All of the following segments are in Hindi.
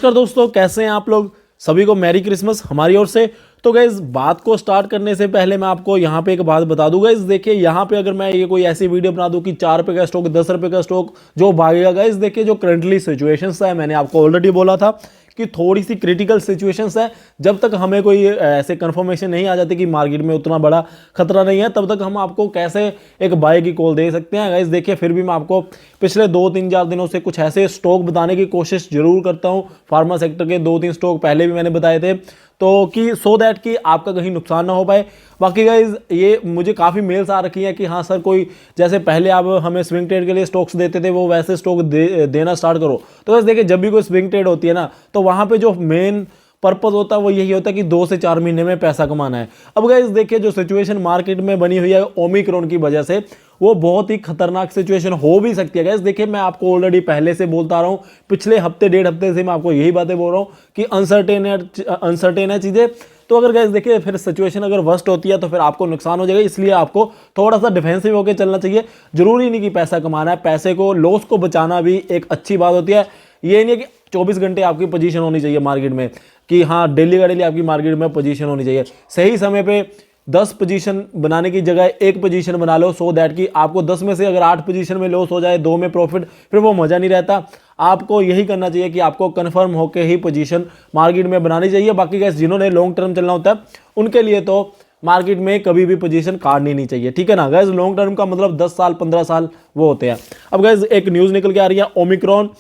नमस्कार दोस्तों, कैसे हैं आप लोग। सभी को मैरी क्रिसमस हमारी ओर से। तो गाइस, बात को स्टार्ट करने से पहले मैं आपको यहाँ पे एक बात बता दूं गाइस। देखिए, यहाँ पे अगर मैं ये कोई ऐसी वीडियो बना दूं कि 4 रुपये का स्टॉक, 10 रुपये का स्टॉक जो भागेगा गाइस, देखिए जो करंटली सिचुएशंस है, मैंने आपको ऑलरेडी बोला था कि थोड़ी सी क्रिटिकल सिचुएशंस है। जब तक हमें कोई ऐसे कंफर्मेशन नहीं आ जाती कि मार्केट में उतना बड़ा खतरा नहीं है, तब तक हम आपको कैसे एक बाय की कॉल दे सकते हैं गाइस। देखिए, फिर भी मैं आपको पिछले 2-3-4 दिनों से कुछ ऐसे स्टॉक बताने की कोशिश जरूर करता हूं। फार्मा सेक्टर के 2-3 स्टॉक पहले भी मैंने बताए थे, तो कि सो दैट कि आपका कहीं नुकसान ना हो पाए। बाकी गाइज, ये मुझे काफ़ी मेल्स आ रखी हैं कि हाँ सर, कोई जैसे पहले आप हमें स्विंग ट्रेड के लिए स्टॉक्स देते थे, वो वैसे स्टॉक देना स्टार्ट करो। तो बस देखिए, जब भी कोई स्विंग ट्रेड होती है ना, तो वहाँ पे जो मेन पर्पस होता है वो यही होता है कि 2 से 4 महीने में पैसा कमाना है। अब गाइस देखिए, जो सिचुएशन मार्केट में बनी हुई है ओमिक्रॉन की वजह से, वो बहुत ही खतरनाक सिचुएशन हो भी सकती है गाइस। देखिए, मैं आपको ऑलरेडी पहले से बोलता आ रहा हूं, पिछले हफ्ते 1.5 हफ्ते से मैं आपको यही बातें बोल रहा हूं कि अनसर्टेन है चीजें। तो अगर गाइस देखिए, फिर सिचुएशन अगर वर्स्ट होती है तो फिर आपको नुकसान हो जाएगा। इसलिए आपको थोड़ा सा डिफेंसिव होकर चलना चाहिए। जरूरी नहीं कि पैसा कमाना है, पैसे को, लॉस को बचाना भी एक अच्छी बात होती है। ये नहीं है कि 24 घंटे आपकी पोजीशन होनी चाहिए मार्केट में, कि हाँ डेली का डेली आपकी मार्केट में पोजीशन होनी चाहिए। सही समय पे 10 पोजीशन बनाने की जगह 1 पोजीशन बना लो, सो दैट कि आपको 10 में से अगर 8 पोजीशन में लॉस हो जाए, 2 में प्रॉफिट, फिर वो मजा नहीं रहता। आपको यही करना चाहिए कि आपको कंफर्म होकर ही पोजीशन मार्केट में बनानी चाहिए। बाकी गैस, जिन्होंने लॉन्ग टर्म चलना होता है उनके लिए तो मार्केट में कभी भी पोजीशन काटनी नहीं चाहिए, ठीक है ना गैस। लॉन्ग टर्म का मतलब 10 साल 15 साल वो होते हैं। अब गैस, एक न्यूज़ निकल के आ रही है, ओमिक्रॉन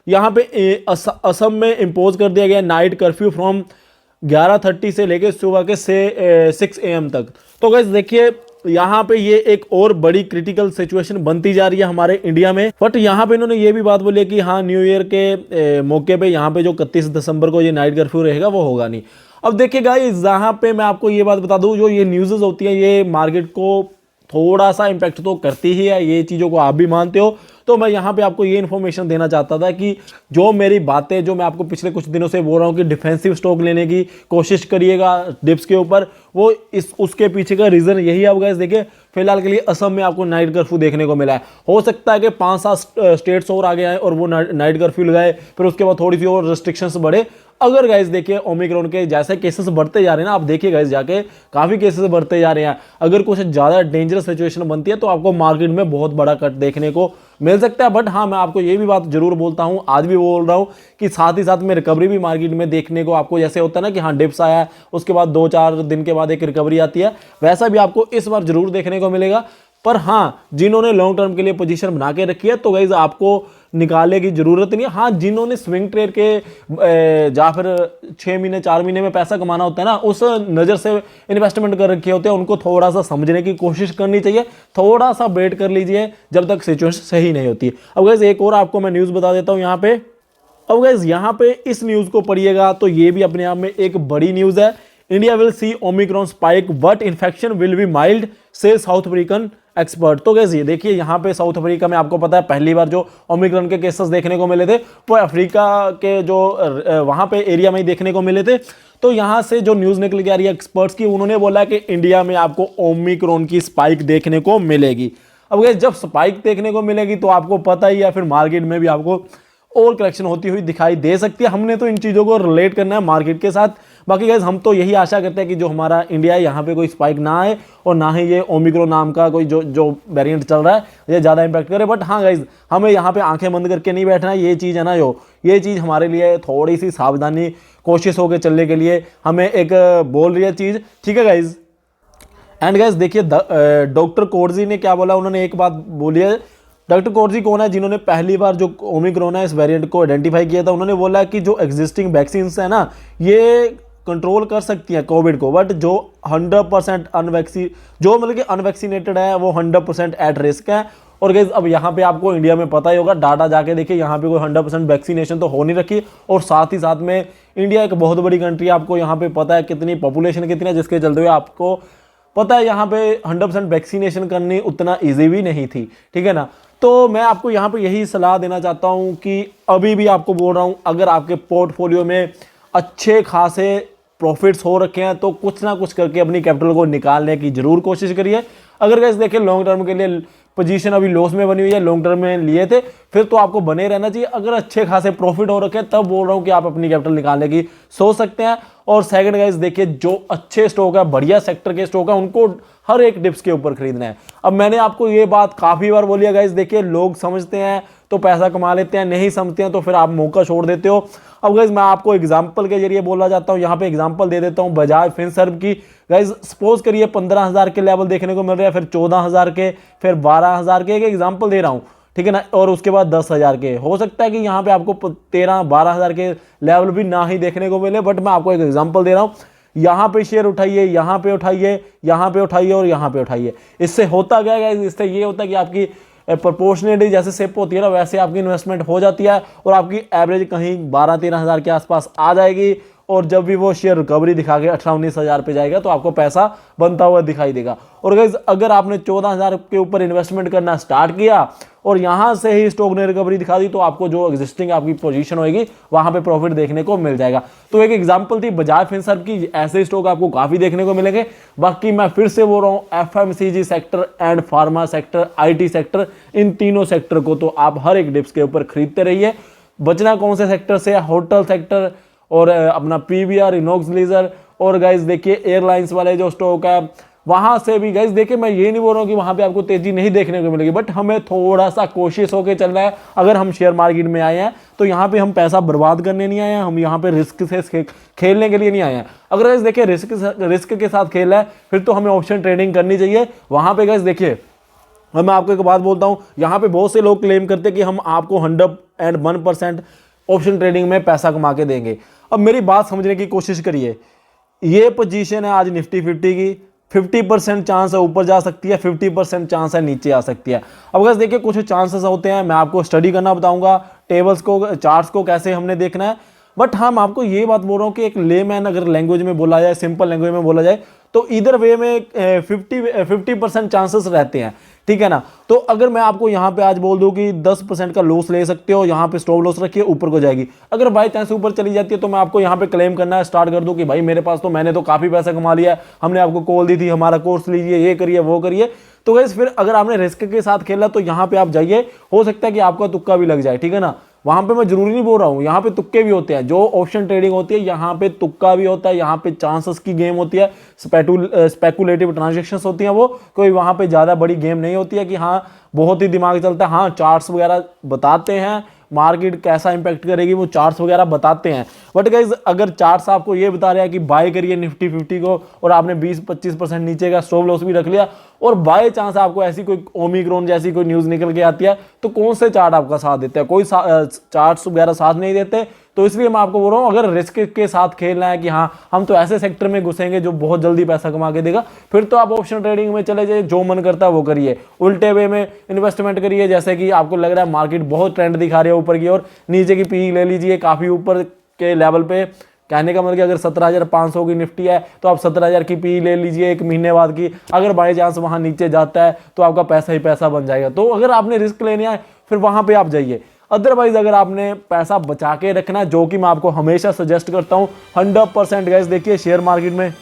यहाँ पे असम में इम्पोज कर दिया गया नाइट कर्फ्यू फ्रॉम 11:30 से लेके सुबह के 6 AM तक। तो गाइस देखिए, यहाँ पे ये एक और बड़ी क्रिटिकल सिचुएशन बनती जा रही है हमारे इंडिया में। बट यहाँ पे इन्होंने ये भी बात बोली है कि हाँ, न्यू ईयर के मौके पे यहाँ पे जो 31 दिसंबर को ये नाइट कर्फ्यू रहेगा वो होगा नहीं। अब देखिए गाइस, जहाँ पे मैं आपको ये बात बता दूँ, जो ये न्यूज़ होती है ये मार्केट को थोड़ा सा इम्पैक्ट तो करती ही है, ये चीज़ों को आप भी मानते हो। तो मैं यहाँ पे आपको ये इन्फॉर्मेशन देना चाहता था कि जो मेरी बातें, जो मैं आपको पिछले कुछ दिनों से बोल रहा हूँ कि डिफेंसिव स्टॉक लेने की कोशिश करिएगा डिप्स के ऊपर, वो उसके पीछे का रीज़न यही है। गाइस देखिए, फिलहाल के लिए असम में आपको नाइट कर्फ्यू देखने को मिला है। हो सकता है कि 5-7 स्टेट्स और आगे आए और वो नाइट कर्फ्यू लगाए, फिर उसके बाद थोड़ी सी और रिस्ट्रिक्शंस बढ़े। अगर गाइस देखिए, ओमिक्रॉन के जैसे केसेस बढ़ते जा रहे हैं ना, आप देखिए गाइस, जाके काफ़ी केसेस बढ़ते जा रहे हैं। अगर कुछ ज़्यादा डेंजरस सिचुएशन बनती है तो आपको मार्केट में बहुत बड़ा कट देखने को मिल सकता है। बट हाँ, मैं आपको ये भी बात जरूर बोलता हूँ, आज भी बोल रहा हूँ कि साथ ही साथ में रिकवरी भी मार्केट में देखने को आपको, जैसे होता है ना कि हाँ डिप्स आया है, उसके बाद 2-4 दिन के बाद एक रिकवरी आती है, वैसा भी आपको इस बार जरूर देखने को मिलेगा। पर हाँ, जिन्होंने लॉन्ग टर्म के लिए पोजीशन बना के रखी है, तो गाइस आपको निकालने की जरूरत नहीं है। हाँ, जिन्होंने स्विंग ट्रेड के या फिर 6 महीने 4 महीने में पैसा कमाना होता है ना, उस नज़र से इन्वेस्टमेंट कर रखे होते हैं, उनको थोड़ा सा समझने की कोशिश करनी चाहिए। थोड़ा सा वेट कर लीजिए जब तक सिचुएशन सही नहीं होती। अब गाइस, एक और आपको मैं न्यूज़ बता देता हूँ यहाँ पे। अब गाइस, यहाँ पे इस न्यूज़ को पढ़िएगा तो ये भी अपने आप में एक बड़ी न्यूज़ है। India will see Omicron spike but infection will be mild, से साउथ अफ्रीकन एक्सपर्ट। तो कैसे, ये देखिए, यहाँ पे साउथ अफ्रीका में आपको पता है पहली बार जो ओमिक्रॉन के केसेस देखने को मिले थे वो अफ्रीका के जो वहाँ पे एरिया में ही देखने को मिले थे। तो यहाँ से जो न्यूज़ निकल के आ रही है एक्सपर्ट्स की, उन्होंने बोला कि इंडिया में आपको ओमिक्रॉन की स्पाइक देखने को मिलेगी। अब गाइस, जब स्पाइक देखने को मिलेगी तो आपको पता ही है, फिर मार्केट में भी आपको और करेक्शन होती हुई दिखाई दे सकती है। हमने तो इन चीज़ों को रिलेट करना है मार्केट के साथ। बाकी गाइस, हम तो यही आशा करते हैं कि जो हमारा इंडिया है, यहाँ पे कोई स्पाइक ना आए और ना ही ये ओमिक्रॉन नाम का कोई जो वेरिएंट चल रहा है ये ज़्यादा इंपैक्ट करे। बट हाँ गाइस, हमें यहाँ पे आंखें बंद करके नहीं बैठना है। ये चीज़ है ना, ये चीज़ हमारे लिए थोड़ी सी सावधानी कोशिश होकर चलने के लिए हमें एक बोल रही है चीज़, ठीक है गाइज। एंड गाइस देखिए, डॉक्टर कोर्जी ने क्या बोला, उन्होंने एक बात बोली है। डॉक्टर कोर्जी कौन है, जिन्होंने पहली बार जो ओमिक्रॉन है इस वेरिएंट को आइडेंटिफाई किया था। उन्होंने बोला कि जो एग्जिस्टिंग वैक्सीन है ना, ये कंट्रोल कर सकती हैं कोविड को, बट जो 100% जो मतलब कि अनवैक्सीनेटेड है वो 100% एट रिस्क है। और गाइस, अब यहाँ पे आपको इंडिया में पता ही होगा, डाटा जाके देखिए, यहाँ पे कोई 100% वैक्सीनेशन तो हो नहीं रखी। और साथ ही साथ में इंडिया एक बहुत बड़ी कंट्री है, आपको यहाँ पे पता है कितनी पॉपुलेशन कितनी है, जिसके चलते हुए आपको पता है यहाँ पे 100% वैक्सीनेशन करनी उतना ईजी भी नहीं थी, ठीक है ना। तो मैं आपको यहाँ पे यही सलाह देना चाहता हूँ कि अभी भी आपको बोल रहा हूँ, अगर आपके पोर्टफोलियो में अच्छे खासे प्रॉफिट्स हो रखे हैं तो कुछ ना कुछ करके अपनी कैपिटल को निकालने की जरूर कोशिश करिए। अगर गाइस देखिए, लॉन्ग टर्म के लिए पोजीशन अभी लॉस में बनी हुई है, लॉन्ग टर्म में लिए थे, फिर तो आपको बने रहना चाहिए। अगर अच्छे खासे प्रॉफिट हो रखे तब बोल रहा हूं कि आप अपनी कैपिटल निकालने की सोच सकते हैं। और सेकंड गाइस देखिए, जो अच्छे स्टॉक है, बढ़िया सेक्टर के स्टॉक है, उनको हर एक डिप्स के ऊपर खरीदना है। अब मैंने आपको ये बात काफी बार बोली है गाइस, देखिए लोग समझते हैं तो पैसा कमा लेते हैं, नहीं समझते हैं तो फिर आप मौका छोड़ देते हो। अब गाइस मैं आपको एग्जांपल के जरिए बोलना चाहता हूं, यहां पे एग्जांपल दे देता हूं बजाज फिनसर्व की। गाइस सपोज करिए 15,000 के लेवल देखने को मिल रहे हैं, फिर 14,000 के, फिर 12,000 के, एक एग्जांपल दे रहा हूं, ठीक है ना, और उसके बाद 10,000 के। हो सकता है कि यहाँ पे आपको 13-12,000 के लेवल भी ना ही देखने को मिले, बट मैं आपको एक एग्जांपल दे रहा हूं। यहां पे शेयर उठाइए, यहां पे उठाइए, यहां पे उठाइए और यहां पे उठाइए। इससे होता क्या है, इससे ये होता है कि आपकी प्रोपोर्शनली जैसे सेप होती है ना, वैसे आपकी इन्वेस्टमेंट हो जाती है और आपकी एवरेज कहीं 12-13,000 के आसपास आ जाएगी। और जब भी वो शेयर रिकवरी दिखा के 18-19,000 पे जाएगा तो आपको पैसा बनता हुआ दिखाई देगा। और गाइस अगर आपने 14,000 के ऊपर इन्वेस्टमेंट करना स्टार्ट किया और यहां से ही स्टॉक ने रिकवरी दिखा दी, तो आपको जो एग्जिस्टिंग आपकी पोजीशन होगी वहां पे प्रॉफिट देखने को मिल जाएगा। तो एक एग्जांपल थी बजाज फिनसर्व की, ऐसे स्टॉक आपको काफी देखने को मिलेंगे। बाकी मैं फिर से बोल रहा हूं, FMCG sector and pharma sector, IT sector, इन तीनों सेक्टर को तो आप हर एक डिप्स के ऊपर खरीदते रहिए। बचना कौन से सेक्टर से, होटल सेक्टर और अपना पीवीआर, इनॉक्स लीजर, और गाइस देखिए एयरलाइंस वाले जो स्टॉक है वहां से भी। गाइस देखिए मैं ये नहीं बोल रहा हूं कि वहां पे आपको तेजी नहीं देखने को मिलेगी, बट हमें थोड़ा सा कोशिश होकर चलना है। अगर हम शेयर मार्केट में आए हैं तो यहाँ पे हम पैसा बर्बाद करने नहीं आए हैं, हम यहाँ पे रिस्क से खेलने के लिए नहीं आए हैं। अगर गाइस देखिए रिस्क के साथ खेल है फिर तो हमें ऑप्शन ट्रेडिंग करनी चाहिए। वहां पे गाइस देखिए मैं आपको एक बात बोलता हूं, यहाँ पे बहुत से लोग क्लेम करते हैं कि हम आपको 101% ऑप्शन ट्रेडिंग में पैसा कमा के देंगे। अब मेरी बात समझने की कोशिश करिए, ये पोजीशन है आज निफ्टी 50 की, 50% चांस है ऊपर जा सकती है, 50% चांस है नीचे आ सकती है। अब बस देखिए कुछ चांसेस होते हैं, मैं आपको स्टडी करना बताऊंगा, टेबल्स को, चार्ट्स को कैसे हमने देखना है। बट हाँ मैं आपको ये बात बोल रहा हूँ कि एक लेमैन अगर लैंग्वेज में बोला जाए, सिंपल लैंग्वेज में बोला जाए, तो इधर वे में 50% चांसेस रहते हैं, ठीक है ना। तो अगर मैं आपको यहाँ पे आज बोल दूं कि 10% का लॉस ले सकते हो, यहाँ पे स्टॉप लॉस रखिए, ऊपर को जाएगी। अगर बाई चांस ऊपर चली जाती है तो मैं आपको यहाँ पे क्लेम करना है स्टार्ट कर दूं कि भाई मेरे पास तो, मैंने तो काफी पैसा कमा लिया है, हमने आपको कॉल दी थी, हमारा कोर्स लीजिए, ये करिए वो करिए। तो गाइस फिर अगर आपने रिस्क के साथ खेला तो यहाँ पे आप जाइए, हो सकता है कि आपका तुक्का भी लग जाए, ठीक है ना। वहां पे मैं जरूरी नहीं बोल रहा हूं, यहाँ पे तुक्के भी होते हैं। जो ऑप्शन ट्रेडिंग होती है यहाँ पे तुक्का भी होता है, यहाँ पे चांसेस की गेम होती है, स्पेकुलेटिव ट्रांजेक्शंस होती हैं, वो कोई वहां पे ज्यादा बड़ी गेम नहीं होती है कि हाँ बहुत ही दिमाग चलता है। हाँ चार्ट्स वगैरह बताते हैं, मार्केट कैसा इंपैक्ट करेगी वो चार्ट्स वगैरह बताते हैं। बट गाइस अगर चार्ट्स आपको ये बता रहा है कि बाय करिए निफ्टी 50 को और आपने 20-25% नीचे का स्टॉप लॉस भी रख लिया और बाय चांस आपको ऐसी कोई ओमिक्रॉन जैसी कोई न्यूज निकल के आती है, तो कौन से चार्ट आपका साथ देते हैं? कोई चार्ट्स वगैरह साथ नहीं देते। तो इसलिए मैं आपको बोल रहा हूं, अगर रिस्क के साथ खेलना है कि हाँ हम तो ऐसे सेक्टर में घुसेंगे जो बहुत जल्दी पैसा कमा के देगा, फिर तो आप ऑप्शन ट्रेडिंग में चले जाइए, जो मन करता है वो करिए, उल्टे वे में इन्वेस्टमेंट करिए। जैसे कि आपको लग रहा है मार्केट बहुत ट्रेंड दिखा रही है ऊपर की ओर, नीचे की पी ले लीजिए काफी ऊपर के लेवल पे। कहने का मतलब कि अगर 17,500 की निफ्टी है तो आप 17,000 की पी ले लीजिए एक महीने बाद की। अगर बाई चांस वहां नीचे जाता है तो आपका पैसा ही पैसा बन जाएगा। तो अगर आपने रिस्क लेने आए फिर वहां पे आप जाइए। अदरवाइज अगर आपने पैसा बचा के रखना है, जो कि मैं आपको हमेशा सजेस्ट करता हूं 100% गाइस, देखिए शेयर मार्केट में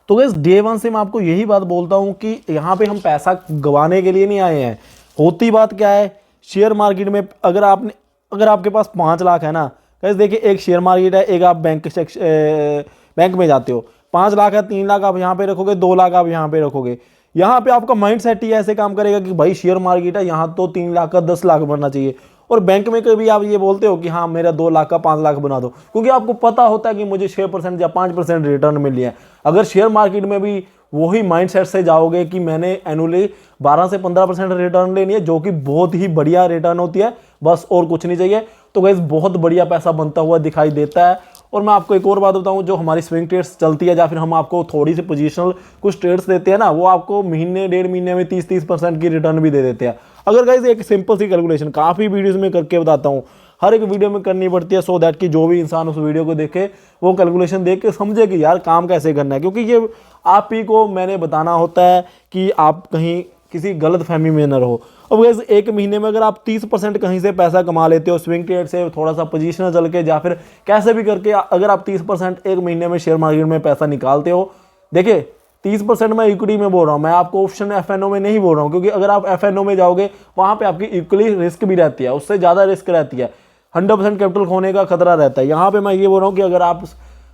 तो गाइस डे वन से मैं आपको यही बात बोलता हूं कि यहां पे हम पैसा गंवाने के लिए नहीं आए हैं। होती बात क्या है, शेयर मार्केट में अगर आपके पास 5 लाख है ना गाइस, देखिए एक शेयर मार्केट है, एक आप बैंक में जाते हो, 5 लाख है, 3 लाख आप यहाँ पे रखोगे, 2 लाख आप यहाँ पे रखोगे। यहाँ पे आपका माइंड सेट ही ऐसे काम करेगा कि भाई शेयर मार्केट है, यहाँ तो 3 लाख का 10 लाख बनना चाहिए। और बैंक में कभी आप ये बोलते हो कि हाँ मेरा 2 लाख का 5 लाख बना दो, क्योंकि आपको पता होता है कि मुझे 6% या 5% रिटर्न मिल रहा है। अगर शेयर मार्केट में भी वही माइंडसेट से जाओगे कि मैंने एनुअली 12 से 15% रिटर्न लेनी है, जो कि बहुत ही बढ़िया रिटर्न होती है, बस और कुछ नहीं चाहिए, तो गाइस बहुत बढ़िया पैसा बनता हुआ दिखाई देता है। और मैं आपको एक और बात बताऊं, जो हमारी स्विंग ट्रेड्स चलती है या फिर हम आपको थोड़ी सी पोजीशनल कुछ ट्रेड्स देते हैं ना, वो आपको महीने 1.5 महीने में 30% की रिटर्न भी दे देते हैं। अगर गाइस एक सिंपल सी कैलकुलेशन काफ़ी वीडियोज़ में करके बताता हूँ, हर एक वीडियो में करनी पड़ती है, सो दैट कि जो भी इंसान उस वीडियो को देखे वो कैलकुलेशन देख के समझे कि यार काम कैसे करना है, क्योंकि ये आप ही को मैंने बताना होता है कि आप कहीं किसी गलत फहमी में न रहो। अब गाइस एक महीने में अगर आप 30% कहीं से पैसा कमा लेते हो, स्विंग ट्रेड से थोड़ा सा पोजीशनल चल के या फिर कैसे भी करके, अगर आप 30% एक महीने में शेयर मार्केट में पैसा निकालते हो, देखिए 30% मैं इक्विटी में बोल रहा हूँ, मैं आपको ऑप्शन एफएनओ में नहीं बोल रहा हूँ, क्योंकि अगर आप एफएनओ में जाओगे वहां पे आपकी इक्वली रिस्क भी रहती है, उससे ज़्यादा रिस्क रहती है, 100% कैपिटल खोने का खतरा रहता है। यहाँ पे मैं ये बोल रहा हूँ कि अगर आप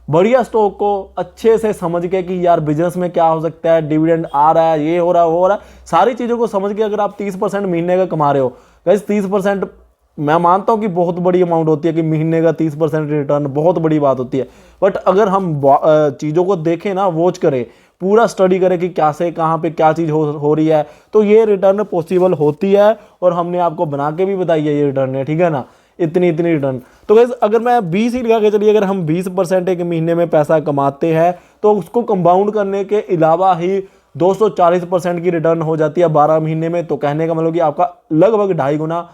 बढ़िया स्टॉक को अच्छे से समझ के कि यार बिजनेस में क्या हो सकता है, डिविडेंड आ रहा है, ये हो रहा है, वो हो रहा है, सारी चीज़ों को समझ के अगर आप 30% महीने का कमा रहे हो, गाइस 30% मैं मानता हूं कि बहुत बड़ी अमाउंट होती है, कि महीने का 30% रिटर्न बहुत बड़ी बात होती है। बट अगर हम चीज़ों को देखें ना, वॉच करें, पूरा स्टडी करें कि क्या से कहाँ पे क्या चीज़ हो रही है, तो ये रिटर्न पॉसिबल होती है, और हमने आपको बना के भी बताई है ये रिटर्न है, ठीक है ना, इतनी इतनी रिटर्न। तो गाइस अगर मैं 20 ही लगा के चलिए, अगर हम 20% एक महीने में पैसा कमाते हैं तो उसको कंपाउंड करने के अलावा ही 240% की रिटर्न हो जाती है 12 महीने में। तो कहने का मतलब कि आपका लगभग 2.5 गुना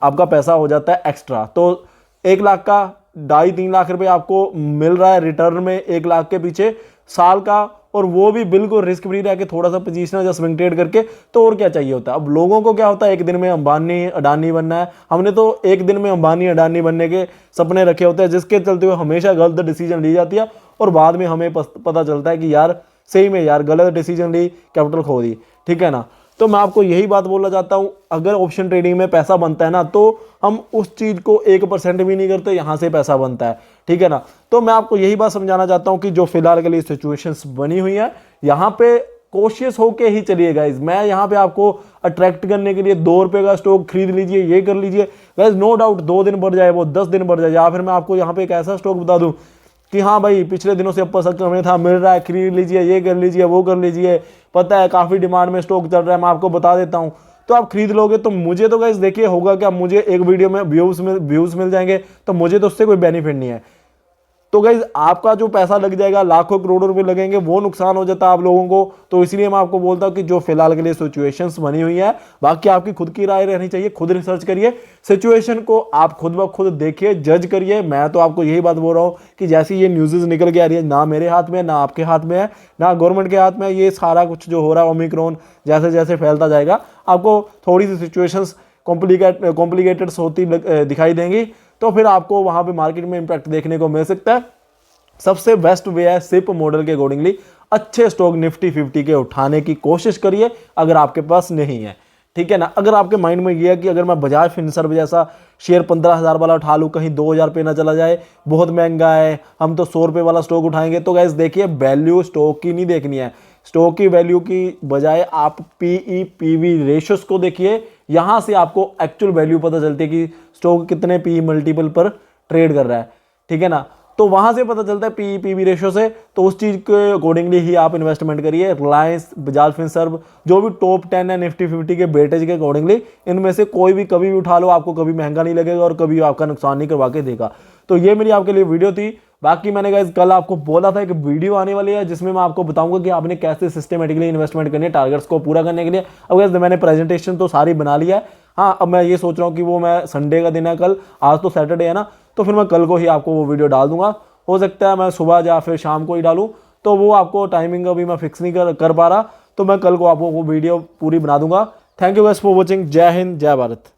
आपका पैसा हो जाता है एक्स्ट्रा। तो 1 लाख का 2.5-3 लाख रुपए आपको मिल रहा है रिटर्न में 1 लाख के पीछे साल का, और वो भी बिल्कुल रिस्क फ्री रह के, थोड़ा सा पोजीशनल या स्विंग ट्रेड करके। तो और क्या चाहिए होता है। अब लोगों को क्या होता है, एक दिन में अंबानी अडानी बनना है, हमने तो एक दिन में अंबानी अडानी बनने के सपने रखे होते हैं, जिसके चलते हुए हमेशा गलत डिसीजन ली जाती है, और बाद में हमें पता चलता है कि यार सही में यार गलत डिसीजन ली, कैपिटल खो दी, ठीक है ना। तो मैं आपको यही बात बोलना चाहता हूं, अगर ऑप्शन ट्रेडिंग में पैसा बनता है ना, तो हम उस चीज को 1% भी नहीं करते, यहां से पैसा बनता है, ठीक है ना। तो मैं आपको यही बात समझाना चाहता हूं कि जो फिलहाल के लिए सिचुएशंस बनी हुई है, यहां पे कॉशियस होके ही चलिए गाइज। मैं यहां पे आपको अट्रैक्ट करने के लिए 2 रुपए का स्टॉक खरीद लीजिए, ये कर लीजिए गाइज, नो डाउट 2 दिन बढ़ जाए, वो 10 दिन बढ़ जाए, या फिर मैं आपको यहाँ पे एक ऐसा स्टॉक बता दूं कि हाँ भाई पिछले दिनों से अपर सेक्टर में था, मिल रहा है, खरीद लीजिए, ये कर लीजिए, वो कर लीजिए, पता है काफी डिमांड में स्टॉक चल रहा है, मैं आपको बता देता हूं, तो आप खरीद लोगे। तो मुझे तो गाइस देखिए होगा क्या, मुझे एक वीडियो में व्यूज मिल जाएंगे, तो मुझे तो उससे कोई बेनिफिट नहीं है। तो गाइज आपका जो पैसा लग जाएगा, लाखों करोड़ों रुपए लगेंगे, वो नुकसान हो जाता है आप लोगों को। तो इसलिए मैं आपको बोलता हूं कि जो फिलहाल के लिए सिचुएशंस बनी हुई है, बाकी आपकी खुद की राय रहनी चाहिए, खुद रिसर्च करिए, सिचुएशन को आप खुद ब खुद देखिए, जज करिए। मैं तो आपको यही बात बोल रहा हूं कि जैसी ये न्यूज़ निकल के आ रही है, ना मेरे हाथ में, ना आपके हाथ में है, ना गवर्नमेंट के हाथ में, ये सारा कुछ जो हो रहा है ओमिक्रॉन जैसे जैसे फैलता जाएगा, आपको थोड़ी सी सिचुएशंस कॉम्प्लिकेटेड होती दिखाई देंगी, तो फिर आपको वहां पे मार्केट में इंपैक्ट देखने को मिल सकता है। सबसे बेस्ट वे है सिप मॉडल के अकॉर्डिंगली अच्छे स्टॉक निफ्टी 50 के उठाने की कोशिश करिए, अगर आपके पास नहीं है, ठीक है ना। अगर आपके माइंड में ये है कि अगर मैं बजाज फिनसर्व जैसा शेयर 15,000 वाला उठा लूँ, कहीं 2,000 पे ना चला जाए, बहुत महंगा है, हम तो 100 रुपये वाला स्टॉक उठाएंगे, तो गाइस देखिए वैल्यू स्टॉक की नहीं देखनी है, स्टॉक की वैल्यू की बजाय आप पीई पीवी रेशियोज को देखिए, यहां से आपको एक्चुअल वैल्यू पता चलती है कि स्टॉक कितने पी मल्टीपल पर ट्रेड कर रहा है, ठीक है ना। तो वहां से पता चलता है पी पीवी रेशियो से, तो उस चीज के अकॉर्डिंगली ही आप इन्वेस्टमेंट करिए। रिलायंस, बजाज फिनसर्व, जो भी टॉप 10 है निफ्टी 50 के वेटेज के अकॉर्डिंगली, इनमें से कोई भी कभी भी उठा लो, आपको कभी महंगा नहीं लगेगा और कभी आपका नुकसान नहीं करवा के देगा। तो ये मेरी आपके लिए वीडियो थी। बाकी मैंने गाइस कल आपको बोला था एक वीडियो आने वाली है, जिसमें मैं आपको बताऊंगा कि आपने कैसे सिस्टमेटिकली इन्वेस्टमेंट करनी है टारगेट्स को पूरा करने के लिए। अब गाइस मैंने प्रेजेंटेशन तो सारी बना लिया है, हाँ अब मैं ये सोच रहा हूँ कि वो मैं संडे का दिन है कल, आज तो सैटरडे है ना, तो फिर मैं कल को ही आपको वो वीडियो डाल दूंगा। हो सकता है मैं सुबह या फिर शाम को ही डालूं, तो वो आपको टाइमिंग अभी मैं फिक्स नहीं कर पा रहा, तो मैं कल को आपको वो वीडियो पूरी बना दूंगा। Thank you guys for watching. जय हिंद, जय भारत।